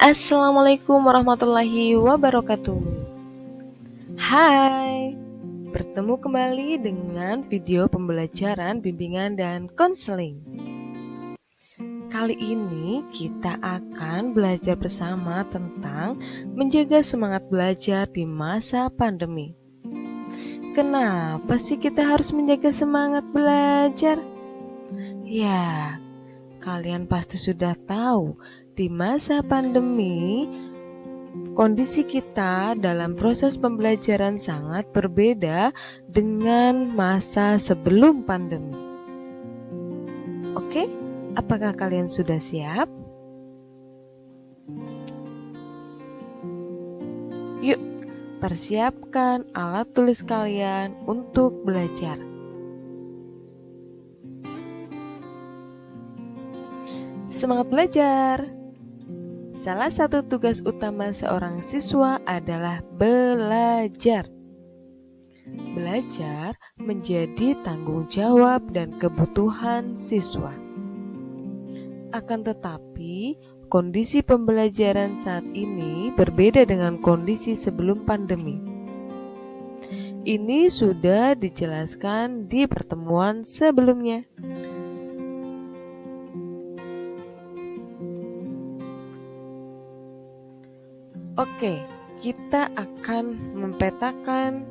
Assalamualaikum warahmatullahi wabarakatuh. Hai, bertemu kembali dengan video pembelajaran bimbingan dan konseling. Kali ini kita akan belajar bersama tentang menjaga semangat belajar di masa pandemi. Kenapa sih kita harus menjaga semangat belajar? Ya, kalian pasti sudah tahu di masa pandemi, kondisi kita dalam proses pembelajaran sangat berbeda dengan masa sebelum pandemi. Oke, apakah kalian sudah siap? Yuk, persiapkan alat tulis kalian untuk belajar. Semangat belajar! Salah satu tugas utama seorang siswa adalah belajar. Belajar menjadi tanggung jawab dan kebutuhan siswa. Akan tetapi, kondisi pembelajaran saat ini berbeda dengan kondisi sebelum pandemi. Ini sudah dijelaskan di pertemuan sebelumnya. Oke, kita akan mempetakan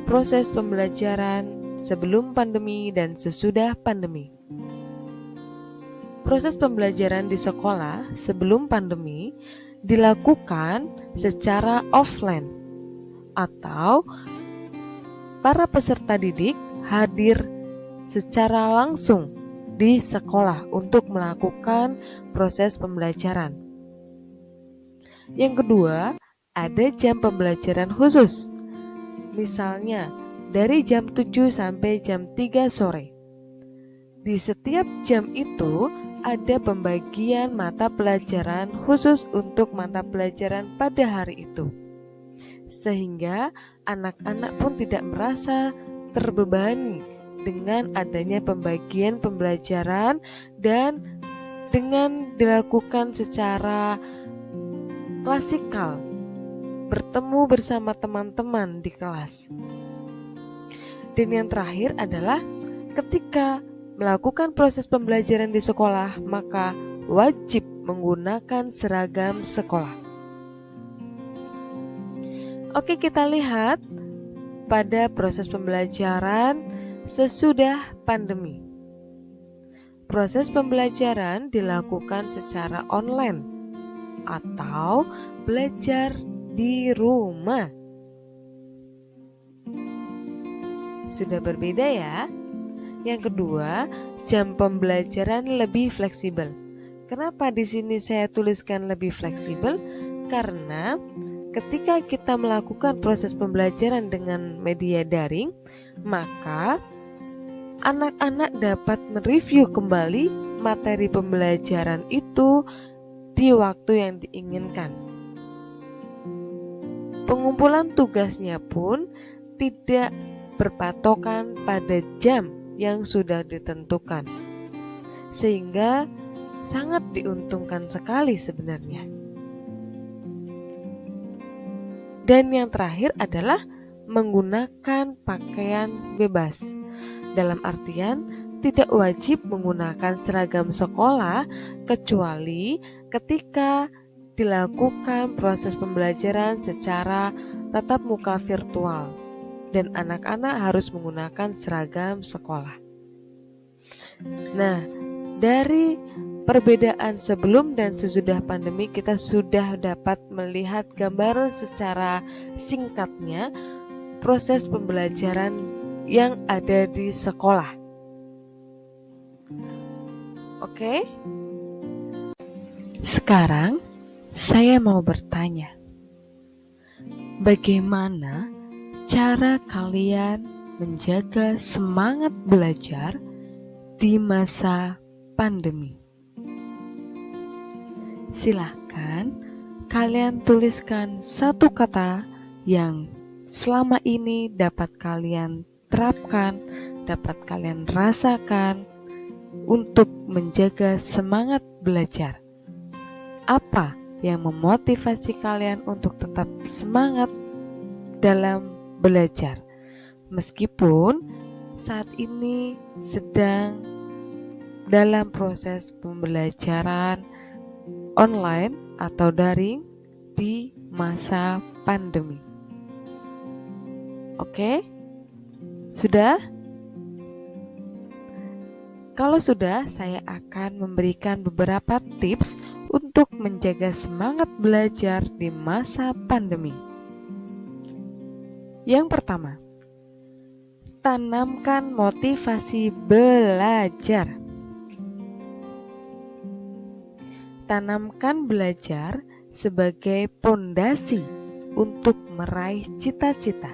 proses pembelajaran sebelum pandemi dan sesudah pandemi. Proses pembelajaran di sekolah sebelum pandemi dilakukan secara offline atau para peserta didik hadir secara langsung di sekolah untuk melakukan proses pembelajaran. Yang kedua, ada jam pembelajaran khusus. Misalnya, dari jam 7 sampai jam 3 sore. Di setiap jam itu ada pembagian mata pelajaran khusus untuk mata pelajaran pada hari itu. Sehingga anak-anak pun tidak merasa terbebani dengan adanya pembagian pembelajaran dan dengan dilakukan secara klasikal, bertemu bersama teman-teman di kelas. Dan yang terakhir adalah ketika melakukan proses pembelajaran di sekolah, maka wajib menggunakan seragam sekolah. Oke, kita lihat pada proses pembelajaran sesudah pandemi. Proses pembelajaran dilakukan secara online atau belajar di rumah. Sudah berbeda ya. Yang kedua, jam pembelajaran lebih fleksibel. Kenapa di sini saya tuliskan lebih fleksibel? Karena ketika kita melakukan proses pembelajaran dengan media daring, maka anak-anak dapat mereview kembali materi pembelajaran itu di waktu yang diinginkan. Pengumpulan tugasnya pun tidak berpatokan pada jam yang sudah ditentukan, sehingga sangat diuntungkan sekali sebenarnya. Dan yang terakhir adalah menggunakan pakaian bebas. Dalam artian, tidak wajib menggunakan seragam sekolah kecuali ketika dilakukan proses pembelajaran secara tatap muka virtual dan anak-anak harus menggunakan seragam sekolah. Nah, dari perbedaan sebelum dan sesudah pandemi kita sudah dapat melihat gambaran secara singkatnya proses pembelajaran yang ada di sekolah. Oke? Sekarang saya mau bertanya, bagaimana cara kalian menjaga semangat belajar di masa pandemi? Silahkan kalian tuliskan satu kata yang selama ini dapat kalian terapkan, dapat kalian rasakan untuk menjaga semangat belajar. Apa yang memotivasi kalian untuk tetap semangat dalam belajar. Meskipun saat ini sedang dalam proses pembelajaran online atau daring di masa pandemi. Oke? Sudah? Kalau sudah, saya akan memberikan beberapa tips untuk menjaga semangat belajar di masa pandemi. Yang pertama, tanamkan motivasi belajar. Tanamkan belajar sebagai pondasi untuk meraih cita-cita.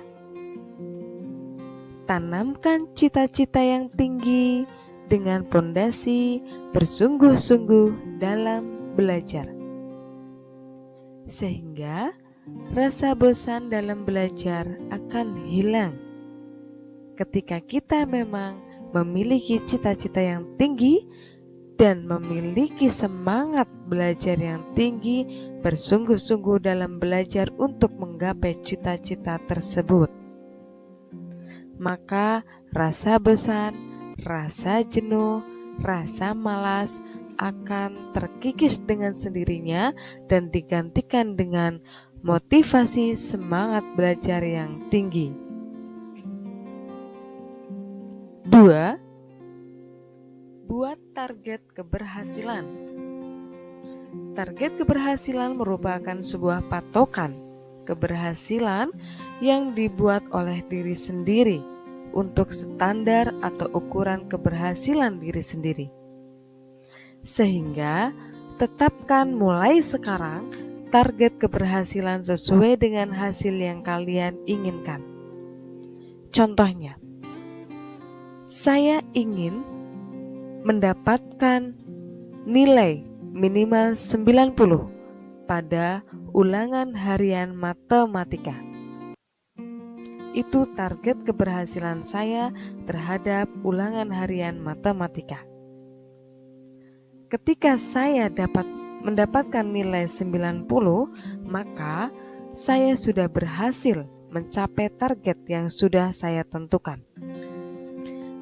Tanamkan cita-cita yang tinggi dengan pondasi bersungguh-sungguh dalam belajar. Sehingga rasa bosan dalam belajar akan hilang. Ketika kita memang memiliki cita-cita yang tinggi dan memiliki semangat belajar yang tinggi, bersungguh-sungguh dalam belajar untuk menggapai cita-cita tersebut, maka rasa bosan, rasa jenuh, rasa malas akan terkikis dengan sendirinya dan digantikan dengan motivasi semangat belajar yang tinggi. 2. Buat target keberhasilan. Target keberhasilan merupakan sebuah patokan keberhasilan yang dibuat oleh diri sendiri untuk standar atau ukuran keberhasilan diri sendiri. Sehingga tetapkan mulai sekarang target keberhasilan sesuai dengan hasil yang kalian inginkan. Contohnya, saya ingin mendapatkan nilai minimal 90 pada ulangan harian matematika. Itu target keberhasilan saya terhadap ulangan harian matematika. Ketika saya mendapatkan nilai 90, maka saya sudah berhasil mencapai target yang sudah saya tentukan.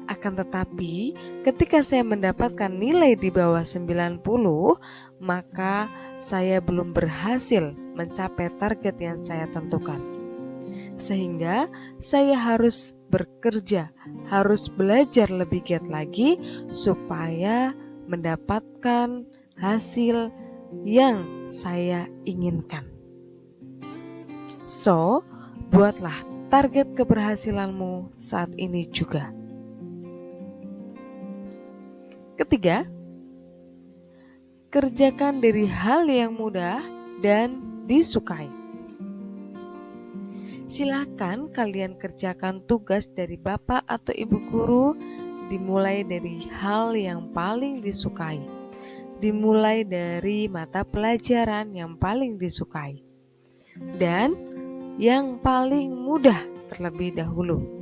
Akan tetapi, ketika saya mendapatkan nilai di bawah 90, maka saya belum berhasil mencapai target yang saya tentukan. Sehingga saya harus bekerja, harus belajar lebih giat lagi supaya mendapatkan hasil yang saya inginkan. So, buatlah target keberhasilanmu saat ini juga. Ketiga, kerjakan dari hal yang mudah dan disukai. Silakan kalian kerjakan tugas dari Bapak atau Ibu guru, dimulai dari hal yang paling disukai. Dimulai dari mata pelajaran yang paling disukai. Dan yang paling mudah terlebih dahulu.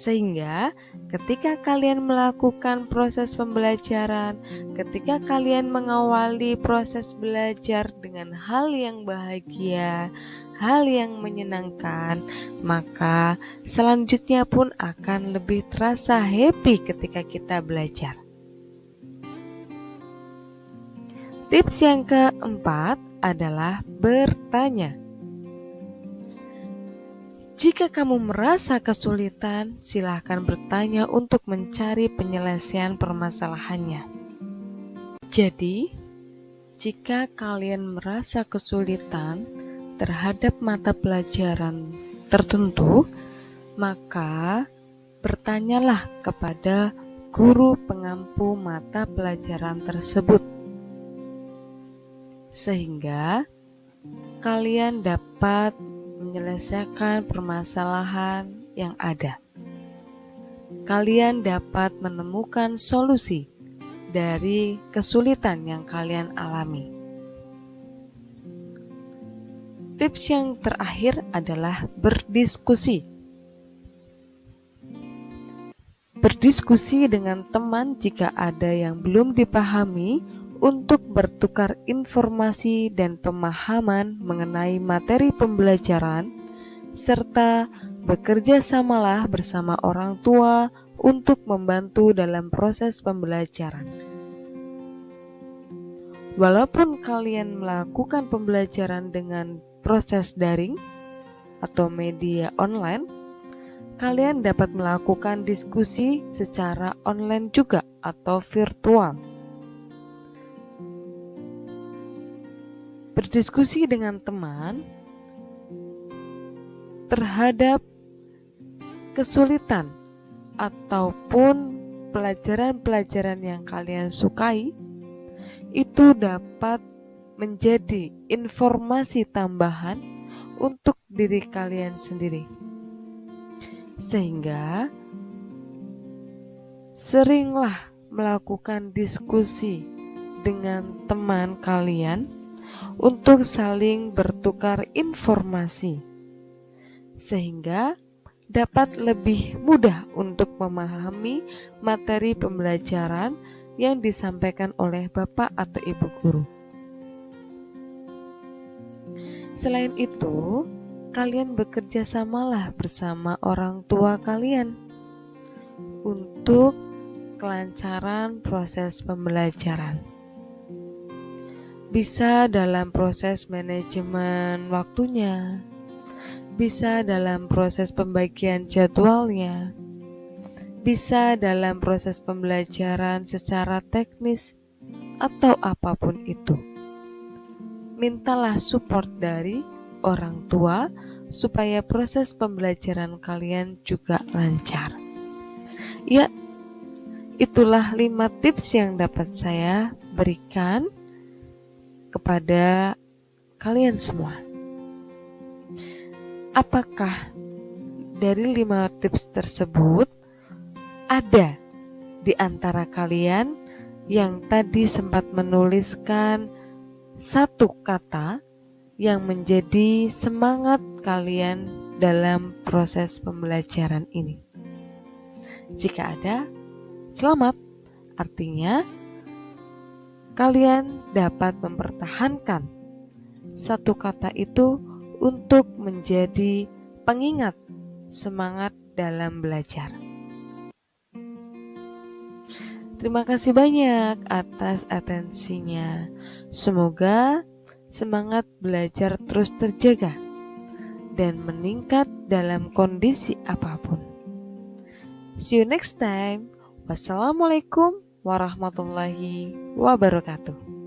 Sehingga ketika kalian melakukan proses pembelajaran, ketika kalian mengawali proses belajar dengan hal yang bahagia, hal yang menyenangkan, maka selanjutnya pun akan lebih terasa happy ketika kita belajar. Tips yang keempat adalah bertanya. Jika kamu merasa kesulitan, silakan bertanya untuk mencari penyelesaian permasalahannya. Jadi, jika kalian merasa kesulitan terhadap mata pelajaran tertentu, maka bertanyalah kepada guru pengampu mata pelajaran tersebut. Sehingga kalian dapat menyelesaikan permasalahan yang ada. Kalian dapat menemukan solusi dari kesulitan yang kalian alami. Tips yang terakhir adalah berdiskusi. Berdiskusi dengan teman jika ada yang belum dipahami untuk bertukar informasi dan pemahaman mengenai materi pembelajaran, serta bekerja samalah bersama orang tua untuk membantu dalam proses pembelajaran. Walaupun kalian melakukan pembelajaran dengan proses daring atau media online, kalian dapat melakukan diskusi secara online juga atau virtual. Berdiskusi dengan teman terhadap kesulitan ataupun pelajaran-pelajaran yang kalian sukai itu dapat menjadi informasi tambahan untuk diri kalian sendiri. Sehingga seringlah melakukan diskusi dengan teman kalian untuk saling bertukar informasi, sehingga dapat lebih mudah untuk memahami materi pembelajaran yang disampaikan oleh Bapak atau Ibu guru. Selain itu, kalian bekerja samalah bersama orang tua kalian untuk kelancaran proses pembelajaran. Bisa dalam proses manajemen waktunya, bisa dalam proses pembagian jadwalnya, bisa dalam proses pembelajaran secara teknis, atau apapun itu. Mintalah support dari orang tua supaya proses pembelajaran kalian juga lancar. Ya, itulah 5 tips yang dapat saya berikan kepada kalian semua. Apakah dari 5 tips tersebut ada di antara kalian yang tadi sempat menuliskan satu kata yang menjadi semangat kalian dalam proses pembelajaran ini? Jika ada, selamat. Artinya kalian dapat mempertahankan satu kata itu untuk menjadi pengingat semangat dalam belajar. Terima kasih banyak atas atensinya. Semoga semangat belajar terus terjaga dan meningkat dalam kondisi apapun. See you next time. Wassalamualaikum warahmatullahi wabarakatuh.